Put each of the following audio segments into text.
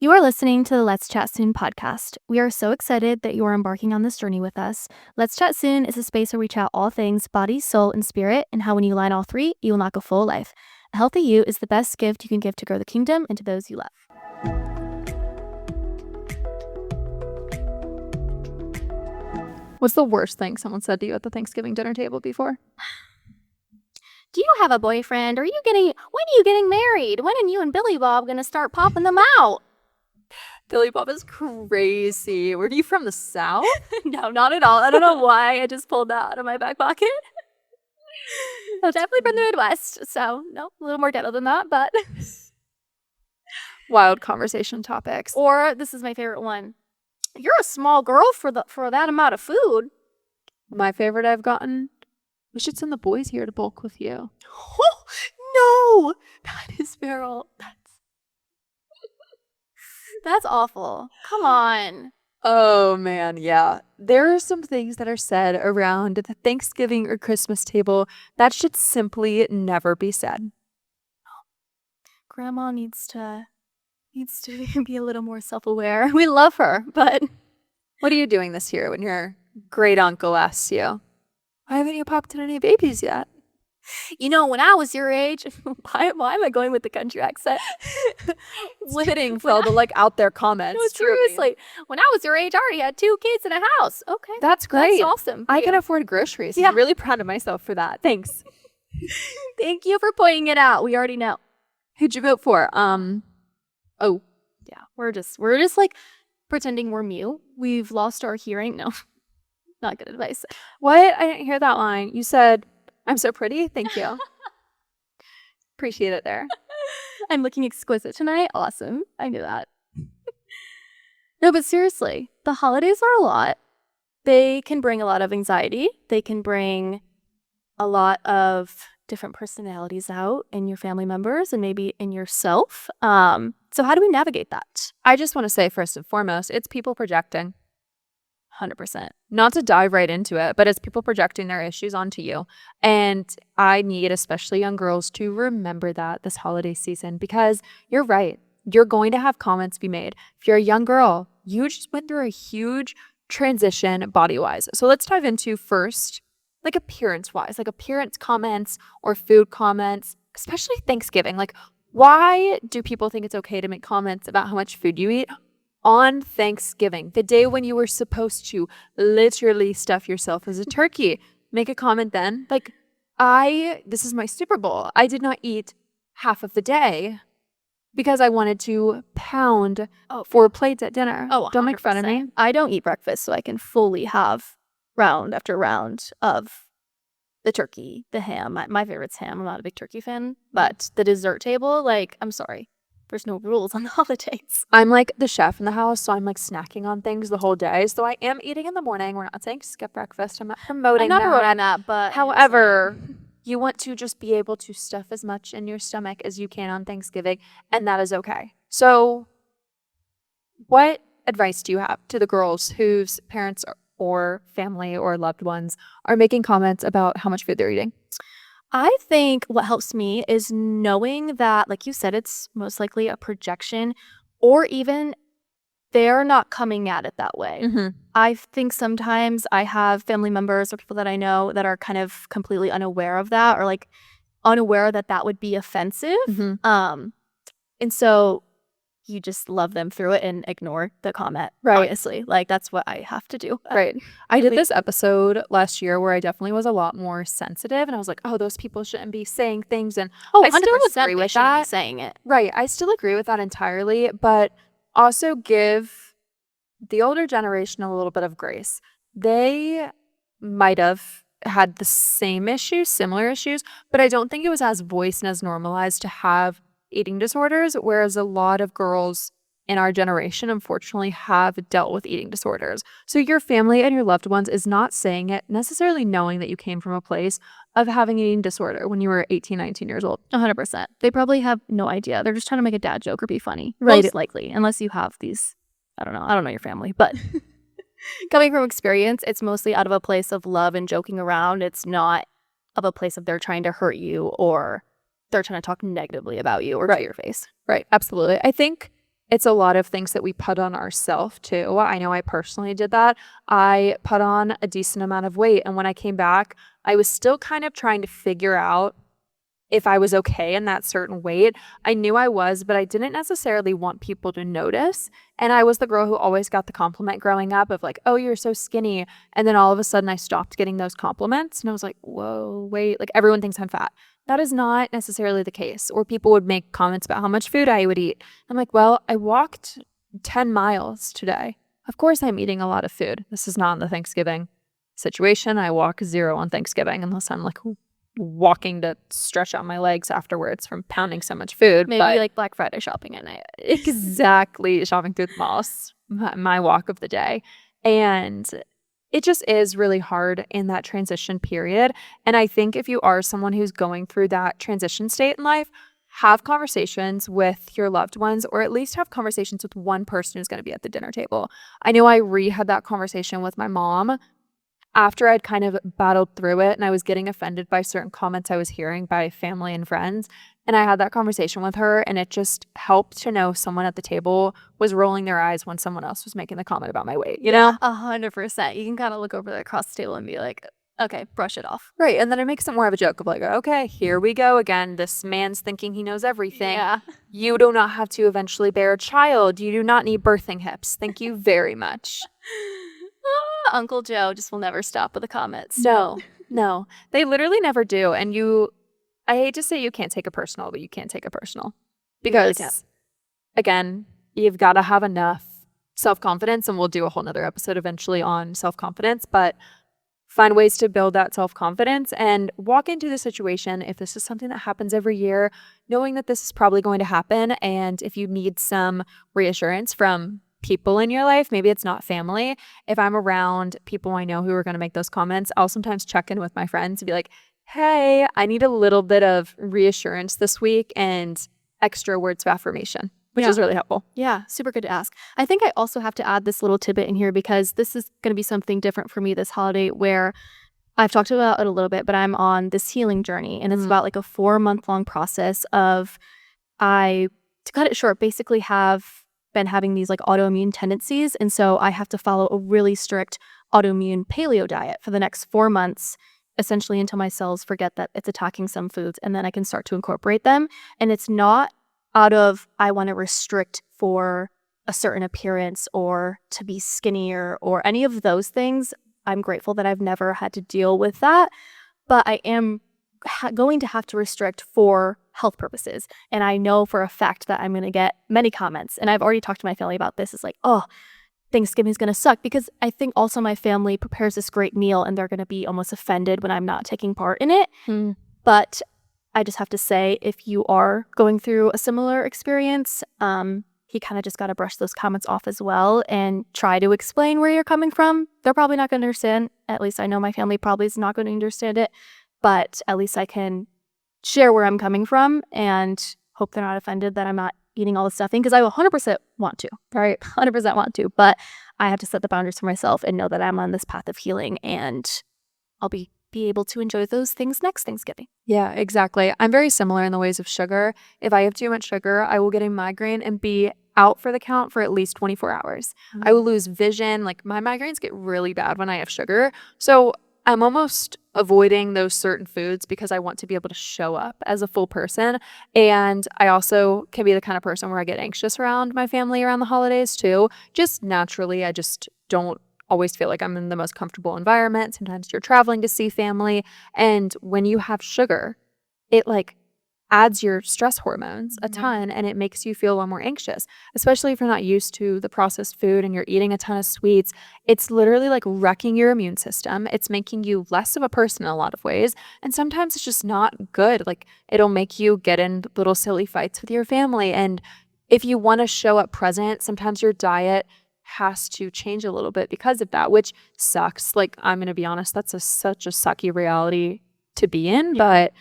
You are listening to the Let's Chat Soon podcast. We are so excited that you are embarking on this journey with us. Let's Chat Soon is a space where we chat all things body, soul, and spirit, and how when you align all three, you will knock a full life. A healthy you is the best gift you can give to grow the kingdom and to those you love. What's the worst thing someone said to you at the Thanksgiving dinner table before? Do you have a boyfriend? When are you getting married? When are you and Billy Bob gonna start popping them out? Billy Bob is crazy. Were you from the South? No, not at all. I don't know why I just pulled that out of my back pocket. Definitely from the Midwest, so no, a little more ghetto than that, but Wild conversation topics. or this is my favorite one. You're a small girl for that amount of food. My favorite I've gotten. We should send the boys here to bulk with you. Oh, no, that is feral. That's awful. Come on. Oh man, yeah. There are some things that are said around the Thanksgiving or Christmas table that should simply never be said. Grandma needs to be a little more self-aware. We love her, but What are you doing this year when your great uncle asks you, why haven't you popped in any babies yet? when I was your age, why am I going with the country accent? Fitting for all the out there comments. No, seriously. When I was your age, I already had 2 kids and a house. Okay. That's great. That's awesome. I can afford groceries. Yeah. I'm really proud of myself for that. Thanks. Thank you for pointing it out. We already know. Who'd you vote for? Oh, Yeah, we're just like pretending we're mute. We've lost our hearing. No, not good advice. what? I didn't hear that line. You said, I'm so pretty. Thank you. Appreciate it there. I'm looking exquisite tonight. Awesome. I knew that. No, but seriously, the holidays are a lot. They can bring a lot of anxiety. They can bring a lot of different personalities out in your family members and maybe in yourself. So how do we navigate that? I just want to say, first and foremost, it's people projecting. 100%. Not to dive right into it, but it's people projecting their issues onto you. And I need, especially young girls, to remember that this holiday season, because you're right. You're going to have comments be made. If you're a young girl, you just went through a huge transition body-wise. So let's dive into first, appearance-wise, appearance comments or food comments, especially Thanksgiving. Why do people think it's okay to make comments about how much food you eat on Thanksgiving, the day when you were supposed to literally stuff yourself as a turkey? Make a comment then. This is my Super Bowl. I did not eat half of the day because I wanted to pound 4 plates at dinner. Oh, don't make fun of 100%. me. I don't eat breakfast, so I can fully have round after round of the turkey, the ham. My favorite's ham. I'm not a big turkey fan, but the dessert table, I'm sorry. There's no rules on the holidays. I'm the chef in the house, so I'm snacking on things the whole day. So I am eating in the morning. We're not saying skip breakfast. I'm not promoting that, but however, you want to just be able to stuff as much in your stomach as you can on Thanksgiving, and that is okay. So what advice do you have to the girls whose parents or family or loved ones are making comments about how much food they're eating? I think what helps me is knowing that, like you said, it's most likely a projection, or even they're not coming at it that way. Mm-hmm. I think sometimes I have family members or people that I know that are kind of completely unaware of that, or unaware that that would be offensive. Mm-hmm. And so you just love them through it and ignore the comment. Right. Honestly, that's what I have to do. Right. I did this episode last year where I definitely was a lot more sensitive, and I was like, oh, those people shouldn't be saying things. And I still 100% agree with shouldn't be that. saying it. Right. I still agree with that entirely, but also give the older generation a little bit of grace. They might have had the same issues, similar issues, but I don't think it was as voiced and as normalized to have eating disorders, whereas a lot of girls in our generation, unfortunately, have dealt with eating disorders. So your family and your loved ones is not saying it necessarily knowing that you came from a place of having an eating disorder when you were 18, 19 years old. 100%. They probably have no idea. They're just trying to make a dad joke or be funny. Right. Most likely, unless you have these, I don't know your family, but coming from experience, it's mostly out of a place of love and joking around. It's not of a place of they're trying to hurt you or they're trying to talk negatively about you or to your face. Right. Absolutely. I think it's a lot of things that we put on ourselves too. I know I personally did that. I put on a decent amount of weight, and when I came back, I was still kind of trying to figure out if I was okay in that certain weight. I knew I was, but I didn't necessarily want people to notice. And I was the girl who always got the compliment growing up of like, oh, you're so skinny. And then all of a sudden I stopped getting those compliments. And I was like, whoa, wait, like everyone thinks I'm fat. That is not necessarily the case. Or people would make comments about how much food I would eat. I'm like, well, I walked 10 miles today. Of course I'm eating a lot of food. This is not in the Thanksgiving situation. I walk 0 on Thanksgiving unless I'm like walking to stretch out my legs afterwards from pounding so much food. Maybe but like Black Friday shopping at night. exactly, shopping through the malls, my walk of the day. And it just is really hard in that transition period. And I think if you are someone who's going through that transition state in life, have conversations with your loved ones, or at least have conversations with one person who's going to be at the dinner table. I know I had that conversation with my mom after I'd kind of battled through it and I was getting offended by certain comments I was hearing by family and friends. And I had that conversation with her, and it just helped to know someone at the table was rolling their eyes when someone else was making the comment about my weight, you know? 100%. You can kind of look over across the table and be like, okay, brush it off. Right. And then it makes it more of a joke of like, okay, here we go again. This man's thinking he knows everything. Yeah. You do not have to eventually bear a child. You do not need birthing hips. Thank you very much. Uncle Joe just will never stop with the comments. No, they literally never do. And I hate to say you can't take it personal, but you can't take it personal because, again, you've got to have enough self-confidence, and we'll do a whole nother episode eventually on self-confidence, but find ways to build that self-confidence and walk into the situation. If this is something that happens every year, knowing that this is probably going to happen, and if you need some reassurance from people in your life, maybe it's not family. If I'm around people I know who are going to make those comments, I'll sometimes check in with my friends and be like, hey, I need a little bit of reassurance this week and extra words of affirmation, which is really helpful. Yeah, super good to ask. I think I also have to add this little tidbit in here because this is going to be something different for me this holiday, where I've talked about it a little bit, but I'm on this healing journey, and it's about like a 4-month-long process of, to cut it short, basically have been having these like autoimmune tendencies. And so I have to follow a really strict autoimmune paleo diet for the next 4 months, essentially until my cells forget that it's attacking some foods, and then I can start to incorporate them. And it's not out of, I want to restrict for a certain appearance or to be skinnier or any of those things. I'm grateful that I've never had to deal with that, but I am going to have to restrict for health purposes. And I know for a fact that I'm going to get many comments. And I've already talked to my family about this. It's like, oh, Thanksgiving's going to suck, because I think also my family prepares this great meal and they're going to be almost offended when I'm not taking part in it. But I just have to say, if you are going through a similar experience, you kind of just got to brush those comments off as well and try to explain where you're coming from. They're probably not going to understand. At least I know my family probably is not going to understand it, but at least I can share where I'm coming from and hope they're not offended that I'm not eating all the stuffing, because I will 100% want to, right? 100% want to, but I have to set the boundaries for myself and know that I'm on this path of healing, and I'll be able to enjoy those things next Thanksgiving. Yeah, exactly. I'm very similar in the ways of sugar. If I have too much sugar, I will get a migraine and be out for the count for at least 24 hours. I will lose vision. Like, my migraines get really bad when I have sugar. So I'm almost avoiding those certain foods because I want to be able to show up as a full person. And I also can be the kind of person where I get anxious around my family around the holidays too. Just naturally, I just don't always feel like I'm in the most comfortable environment. Sometimes you're traveling to see family. And when you have sugar, it like adds your stress hormones a ton, and it makes you feel a lot more anxious, especially if you're not used to the processed food and you're eating a ton of sweets. It's literally like wrecking your immune system. It's making you less of a person in a lot of ways. And sometimes it's just not good. Like, it'll make you get in little silly fights with your family. And if you want to show up present, sometimes your diet has to change a little bit because of that, which sucks. Like, I'm going to be honest, that's such a sucky reality to be in, but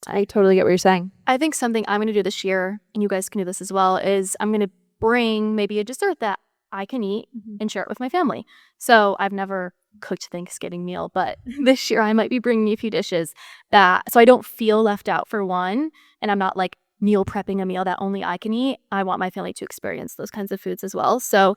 I totally get what you're saying. I think something I'm going to do this year, and you guys can do this as well, is I'm going to bring maybe a dessert that I can eat and share it with my family. So I've never cooked a Thanksgiving meal, but this year I might be bringing a few dishes so I don't feel left out, for one, and I'm not like meal prepping a meal that only I can eat. I want my family to experience those kinds of foods as well. So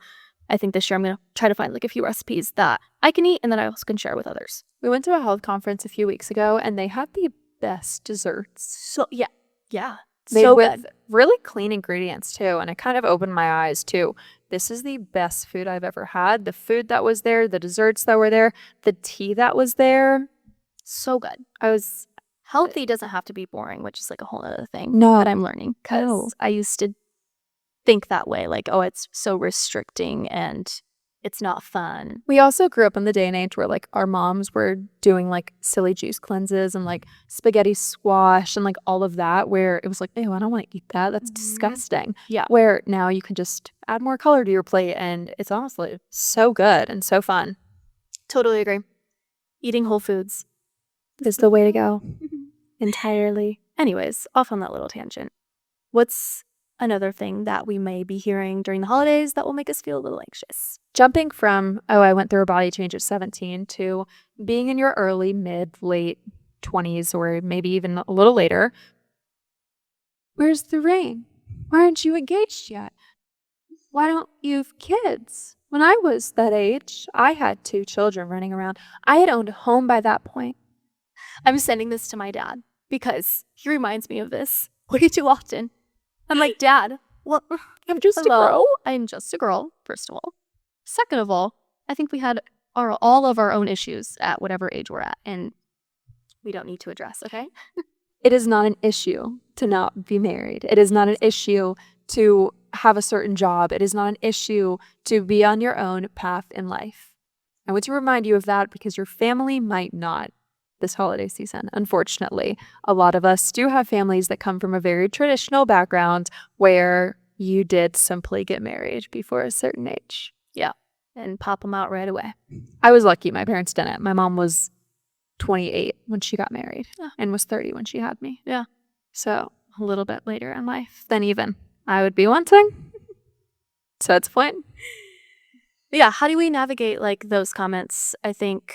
I think this year I'm going to try to find like a few recipes that I can eat and that I also can share with others. We went to a health conference a few weeks ago and they had the best desserts. So yeah. Made So with good. really clean ingredients too. And it kind of opened my eyes too. This is the best food I've ever had. The food that was there, the desserts that were there, the tea that was there. So good. Healthy doesn't have to be boring, which is like a whole other thing that I'm learning. Because I used to think that way, like, oh, it's so restricting and it's not fun. We also grew up in the day and age where like our moms were doing like silly juice cleanses and like spaghetti squash and like all of that, where it was like, ew, I don't want to eat that. That's disgusting. Yeah. Where now you can just add more color to your plate and it's honestly so good and so fun. Totally agree. Eating whole foods is the way to go. Entirely. Anyways, off on that little tangent. What's another thing that we may be hearing during the holidays that will make us feel a little anxious? Jumping from, oh, I went through a body change at 17 to being in your early, mid, late 20s or maybe even a little later. Where's the ring? Why aren't you engaged yet? Why don't you have kids? When I was that age, I had 2 children running around. I had owned a home by that point. I'm sending this to my dad because he reminds me of this way too often. I'm like, Dad, well, I'm just a girl. I'm just a girl, first of all. Second of all, I think we had all of our own issues at whatever age we're at, and we don't need to address, okay? It is not an issue to not be married. It is not an issue to have a certain job. It is not an issue to be on your own path in life. I want to remind you of that because your family might not this holiday season. Unfortunately, a lot of us do have families that come from a very traditional background where you did simply get married before a certain age. Yeah, and pop them out right away. I was lucky. My parents didn't. My mom was 28 when she got married and was 30 when she had me. Yeah. So a little bit later in life than even I would be wanting. So it's fine. Yeah, how do we navigate like those comments? I think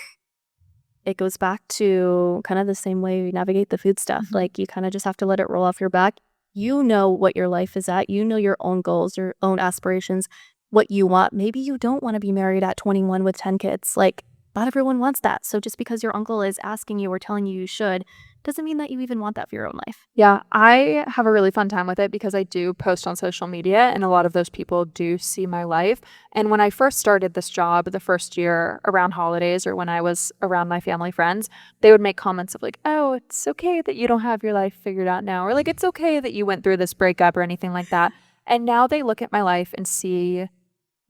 it goes back to kind of the same way we navigate the food stuff. Like you kind of just have to let it roll off your back. You know what your life is at. You know your own goals, your own aspirations, what you want. Maybe you don't want to be married at 21 with 10 kids. Like not everyone wants that. So just because your uncle is asking you or telling you you should doesn't mean that you even want that for your own life. Yeah, I have a really fun time with it because I do post on social media and a lot of those people do see my life. And when I first started this job the first year around holidays or when I was around my family friends, they would make comments of like, oh, it's okay that you don't have your life figured out now. Or like, it's okay that you went through this breakup or anything like that. And now they look at my life and see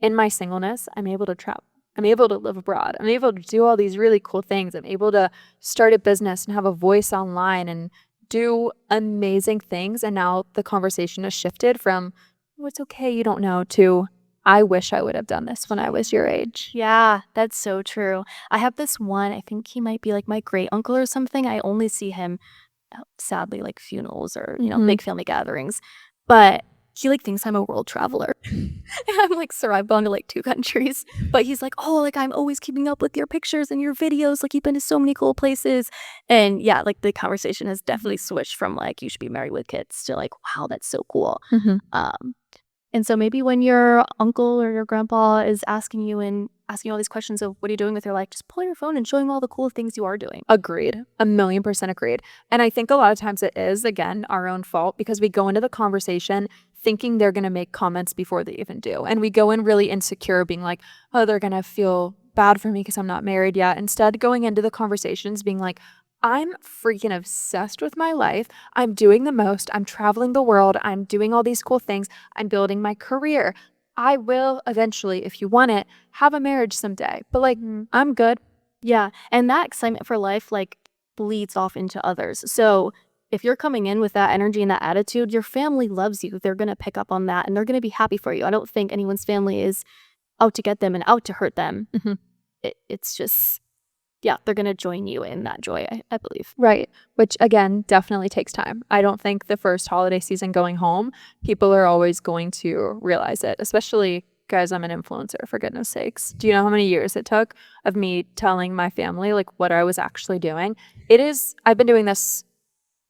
in my singleness, I'm able to travel. I'm able to live abroad. I'm able to do all these really cool things. I'm able to start a business and have a voice online and do amazing things. And now the conversation has shifted from, oh, it's okay, you don't know, to I wish I would have done this when I was your age. Yeah, that's so true. I have this one, I think he might be like my great uncle or something. I only see him, sadly, like funerals or, big family gatherings. But he like thinks I'm a world traveler. And I'm like, sir, I've gone to like 2 countries. But he's like, oh, like I'm always keeping up with your pictures and your videos. Like you've been to so many cool places. And yeah, like the conversation has definitely switched from like you should be married with kids to like, wow, that's so cool. And so maybe when your uncle or your grandpa is asking you all these questions of what are you doing with your life, just pull your phone and show him all the cool things you are doing. Agreed. 1,000,000% agreed. And I think a lot of times it is, again, our own fault because we go into the conversation thinking they're going to make comments before they even do. And we go in really insecure, being like, oh, they're going to feel bad for me because I'm not married yet. Instead, going into the conversations being like, I'm freaking obsessed with my life. I'm doing the most. I'm traveling the world. I'm doing all these cool things. I'm building my career. I will eventually, if you want it, have a marriage someday. But like, I'm good. Yeah. And that excitement for life like bleeds off into others. So if you're coming in with that energy and that attitude, your family loves you. They're going to pick up on that and they're going to be happy for you. I don't think anyone's family is out to get them and out to hurt them. It's just, yeah, they're going to join you in that joy, I believe. Right. Which, again, definitely takes time. I don't think the first holiday season going home, people are always going to realize it, especially, guys, I'm an influencer, for goodness sakes. Do you know how many years it took of me telling my family, like, what I was actually doing? I've been doing this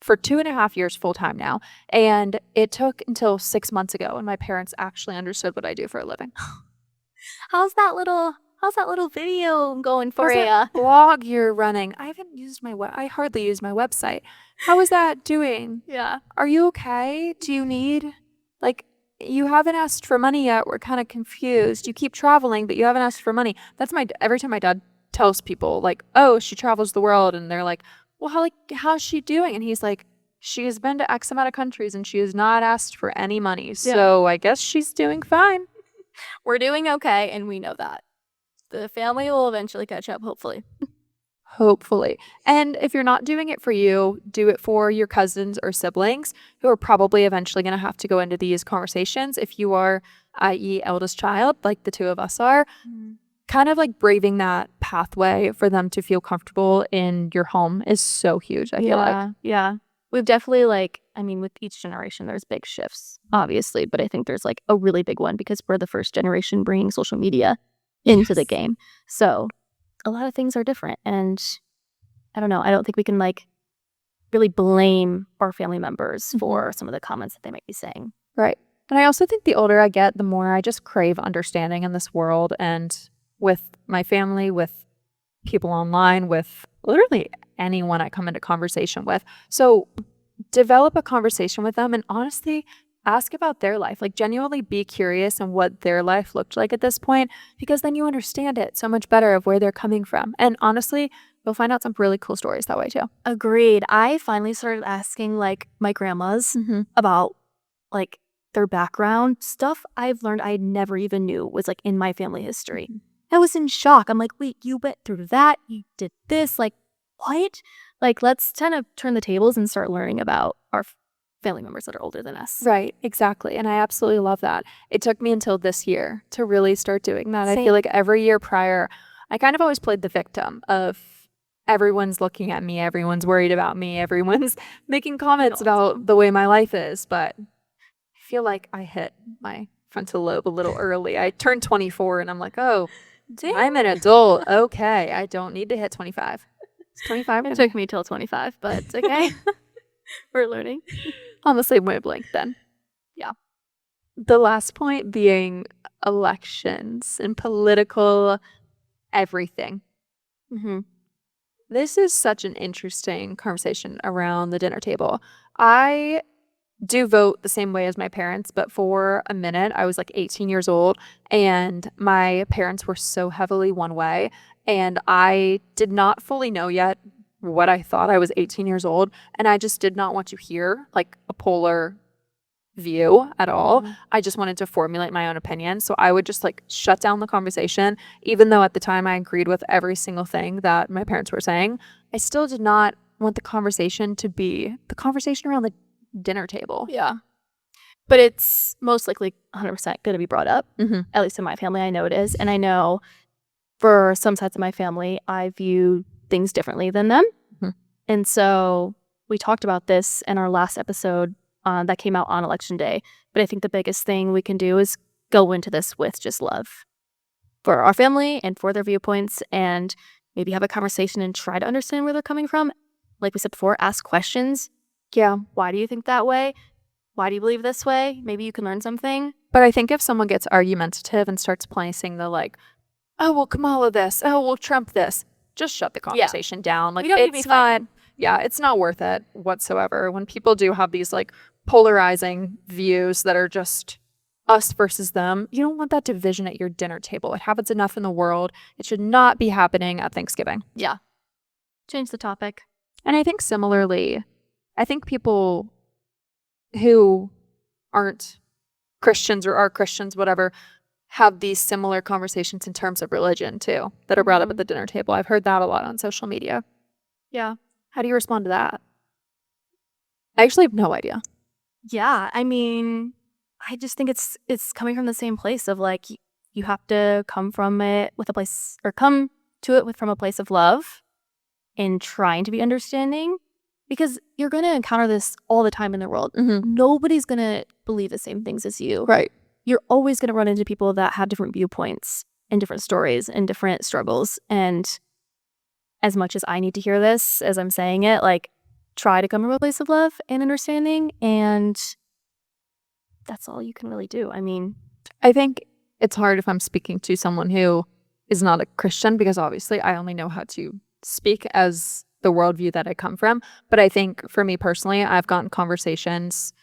for 2.5 years full time now. And it took until 6 months ago when my parents actually understood what I do for a living. How's that little video going for How's you? that blog you're running? I haven't used I hardly use my website. How is that doing? Yeah. Are you okay? Do you need, like, you haven't asked for money yet. We're kind of confused. You keep traveling, but you haven't asked for money. That's every time my dad tells people, like, oh, she travels the world, and they're like, well, how's she doing? And he's like, she has been to X amount of countries and she has not asked for any money. So I guess she's doing fine. We're doing okay, and we know that. The family will eventually catch up, hopefully. Hopefully. And if you're not doing it for you, do it for your cousins or siblings who are probably eventually going to have to go into these conversations. If you are, i.e., eldest child, like the two of us are, kind of like braving that pathway for them to feel comfortable in your home is so huge, I feel like. Yeah. We've definitely, like, I mean, with each generation, there's big shifts, obviously, but I think there's, like, a really big one because we're the first generation bringing social media into the game. So a lot of things are different, and I don't know. I don't think we can, like, really blame our family members for some of the comments that they might be saying. Right. And I also think the older I get, the more I just crave understanding in this world, and with my family, with people online, with literally anyone I come into conversation with. So develop a conversation with them and honestly ask about their life. Like, genuinely be curious on what their life looked like at this point, because then you understand it so much better of where they're coming from. And honestly, you'll find out some really cool stories that way too. Agreed. I finally started asking, like, my grandmas about, like, their background stuff I've learned I never even knew was, like, in my family history. I was in shock. I'm like, wait, you went through that? You did this? Like, what? Like, let's kind of turn the tables and start learning about our family members that are older than us. Right, exactly. And I absolutely love that. It took me until this year to really start doing that. Same. I feel like every year prior, I kind of always played the victim of everyone's looking at me, everyone's worried about me, everyone's making comments about the way my life is. But I feel like I hit my frontal lobe a little early. I turned 24 and I'm like, oh, I'm an adult. Okay, I don't need to hit 25. It's 25. It took me till 25, but it's okay. We're learning. On the same wavelength then. Yeah. The last point being elections and political everything. This is such an interesting conversation around the dinner table. I do vote the same way as my parents, but for a minute, I was like 18 years old and my parents were so heavily one way, and I did not fully know yet what I thought. I was 18 years old and I just did not want to hear like a polar view at all. I just wanted to formulate my own opinion. So I would just like shut down the conversation, even though at the time I agreed with every single thing that my parents were saying. I still did not want the conversation to be the conversation around the dinner table. Yeah. But it's most likely 100% going to be brought up. At least in my family, I know it is. And I know for some sides of my family, I view things differently than them. And so we talked about this in our last episode that came out on election day. But I think the biggest thing we can do is go into this with just love for our family and for their viewpoints, and maybe have a conversation and try to understand where they're coming from. Like we said before, ask questions. Yeah, why do you think that way? Why do you believe this way? Maybe you can learn something. But I think if someone gets argumentative and starts placing the like, oh, well, Kamala this, oh, well, Trump this, just shut the conversation down. Like, it's not, it's not worth it whatsoever. When people do have these like polarizing views that are just us versus them, you don't want that division at your dinner table. It happens enough in the world. It should not be happening at Thanksgiving. Yeah. Change the topic. And I think similarly, I think people who aren't Christians or are Christians, whatever, have these similar conversations in terms of religion too, that are brought up at the dinner table. I've heard that a lot on social media. Yeah. How do you respond to that? I actually have no idea. Yeah, I mean, I just think it's coming from the same place of like, you have to come from it with a place, or come to it from a place of love and trying to be understanding, because you're going to encounter this all the time in the world. Nobody's going to believe the same things as you. Right. You're always going to run into people that have different viewpoints and different stories and different struggles. And as much as I need to hear this as I'm saying it, like, try to come from a place of love and understanding, and that's all you can really do. I mean, I think it's hard if I'm speaking to someone who is not a Christian, because obviously I only know how to speak as the worldview that I come from. But I think for me personally, I've gotten comments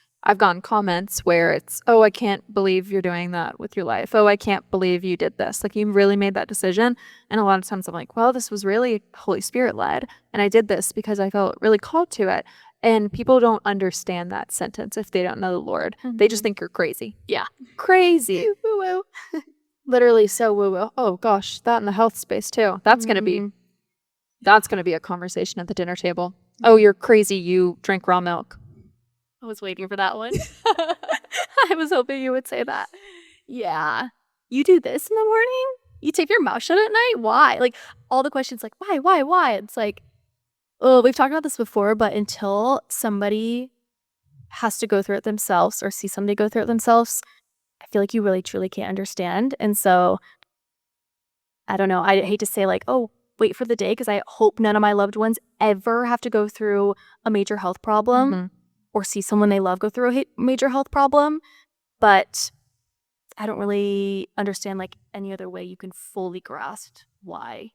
where it's, oh, I can't believe you're doing that with your life. Oh, I can't believe you did this. Like, you really made that decision. And a lot of times I'm like, well, this was really Holy Spirit led. And I did this because I felt really called to it. And people don't understand that sentence if they don't know the Lord. They just think you're crazy. yeah. Crazy. Woo-woo. Literally so woo-woo. Oh gosh, that in the health space too. That's gonna be a conversation at the dinner table. Oh, you're crazy. You drink raw milk. I was waiting for that one. I was hoping you would say that. Yeah. You do this in the morning? You tape your mouth shut at night? Why? Like, all the questions like, why? It's like, oh, we've talked about this before, but until somebody has to go through it themselves or see somebody go through it themselves, I feel like you really, truly can't understand. And so, I don't know. I hate to say like, oh, wait for the day, because I hope none of my loved ones ever have to go through a major health problem or see someone they love go through a major health problem. But I don't really understand like any other way you can fully grasp why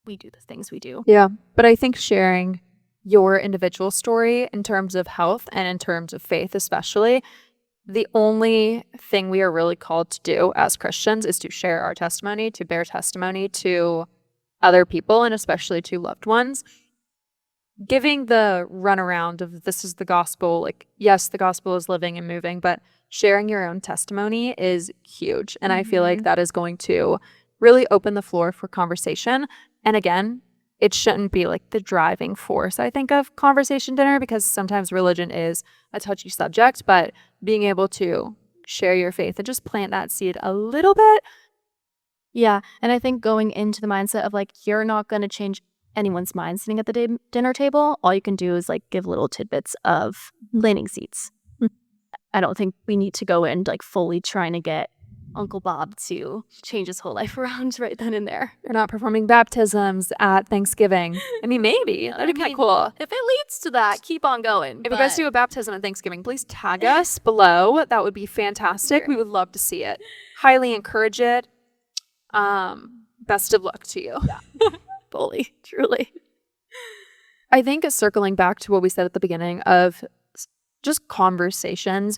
we do the things we do. Yeah, but I think sharing your individual story in terms of health and in terms of faith especially, the only thing we are really called to do as Christians is to share our testimony, to bear testimony to other people, and especially to loved ones. Giving the runaround of this is the gospel, like, yes, the gospel is living and moving, but sharing your own testimony is huge. And I feel like that is going to really open the floor for conversation. And again, it shouldn't be like the driving force, I think, of conversation dinner, because sometimes religion is a touchy subject, but being able to share your faith and just plant that seed a little bit. Yeah. And I think going into the mindset of like, you're not going to change anyone's mind sitting at the dinner table. All you can do is like give little tidbits of planting seeds. I don't think we need to go in like fully trying to get Uncle Bob to change his whole life around right then and there. You're not performing baptisms at Thanksgiving. I mean, maybe. That'd be kind of cool. If it leads to that, keep on going. If you guys do a baptism at Thanksgiving, please tag us below. That would be fantastic. We would love to see it. Highly encourage it. Best of luck to you. Yeah. Fully, truly. I think circling back to what we said at the beginning of just conversations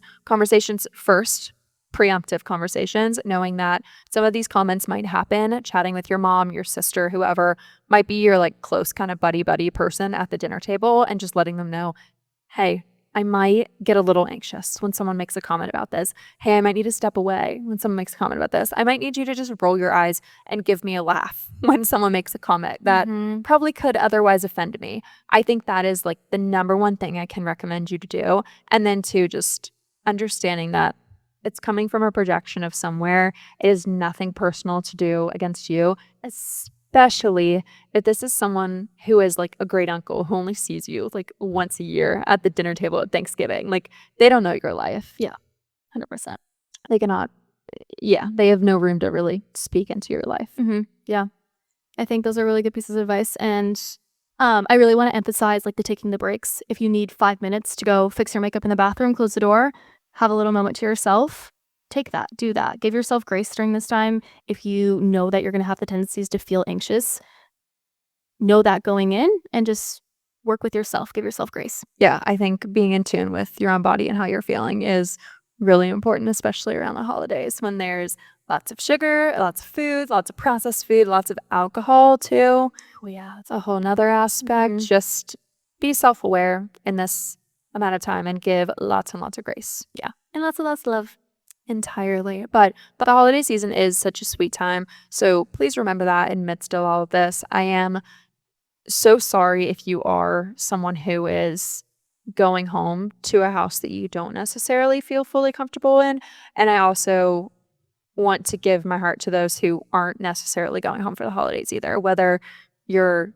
first, preemptive conversations, knowing that some of these comments might happen, chatting with your mom, your sister, whoever might be your like close kind of buddy person at the dinner table, and just letting them know, hey, I might get a little anxious when someone makes a comment about this. Hey, I might need to step away when someone makes a comment about this. I might need you to just roll your eyes and give me a laugh when someone makes a comment that probably could otherwise offend me. I think that is like the number one thing I can recommend you to do. And then to just understanding that it's coming from a projection of somewhere. It is nothing personal to do against you, especially if this is someone who is like a great uncle who only sees you like once a year at the dinner table at Thanksgiving. Like, they don't know your life. Yeah, 100%. They cannot, they have no room to really speak into your life. Yeah, I think those are really good pieces of advice. And I really want to emphasize like the taking the breaks. If you need 5 minutes to go fix your makeup in the bathroom, close the door, have a little moment to yourself, take that, do that. Give yourself grace during this time. If you know that you're going to have the tendencies to feel anxious, know that going in and just work with yourself. Give yourself grace. Yeah, I think being in tune with your own body and how you're feeling is really important, especially around the holidays when there's lots of sugar, lots of food, lots of processed food, lots of alcohol too. Oh yeah, that's a whole nother aspect. Just be self-aware in this amount of time and give lots and lots of grace. Yeah, and lots of love. Entirely. But the holiday season is such a sweet time. So please remember that in midst of all of this. I am so sorry if you are someone who is going home to a house that you don't necessarily feel fully comfortable in. And I also want to give my heart to those who aren't necessarily going home for the holidays either, whether you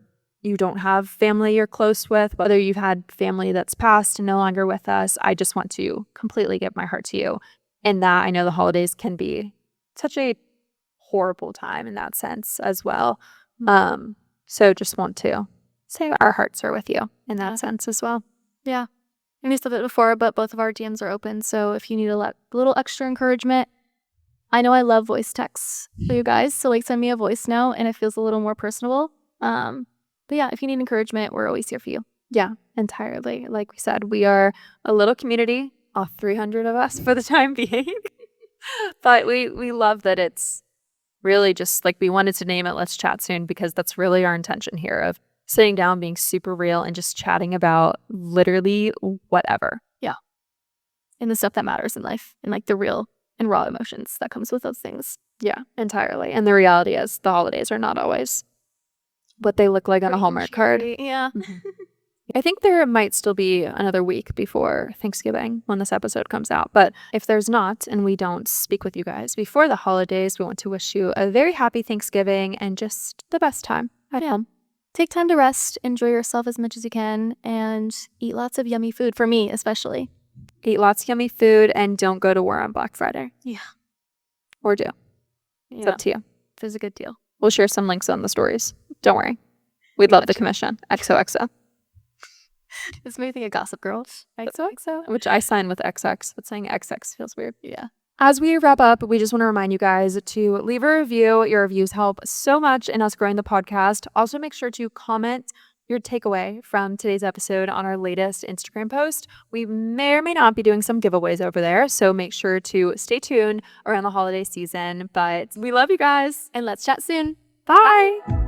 don't have family you're close with, whether you've had family that's passed and no longer with us. I just want to completely give my heart to you. In that, I know the holidays can be such a horrible time in that sense as well. So just want to say our hearts are with you in that sense as well. Yeah. And we said it before, but both of our DMs are open. So if you need a little extra encouragement, I know I love voice texts for you guys. So like send me a voice note and it feels a little more personable. But yeah, if you need encouragement, we're always here for you. Yeah, entirely. Like we said, we are a little community, all 300 of us for the time being. But we love that it's really just like we wanted to name it Let's Chat Soon because that's really our intention here of sitting down, being super real and just chatting about literally whatever. Yeah. And the stuff that matters in life and like the real and raw emotions that comes with those things. Yeah, entirely. And the reality is the holidays are not always what they look like on a Hallmark card. Yeah. I think there might still be another week before Thanksgiving when this episode comes out. But if there's not, and we don't speak with you guys before the holidays, we want to wish you a very happy Thanksgiving and just the best time at home. Take time to rest, enjoy yourself as much as you can, and eat lots of yummy food, for me especially. Eat lots of yummy food and don't go to war on Black Friday. Yeah. Or do. It's up to you. It was a good deal. We'll share some links on the stories. Don't worry. We'd love the commission. XOXO. This made me think of Gossip Girl. XOXO. Which I sign with XX, but saying XX feels weird. Yeah. As we wrap up, we just want to remind you guys to leave a review. Your reviews help so much in us growing the podcast. Also, make sure to comment your takeaway from today's episode on our latest Instagram post. We may or may not be doing some giveaways over there, so make sure to stay tuned around the holiday season. But we love you guys, and let's chat soon. Bye.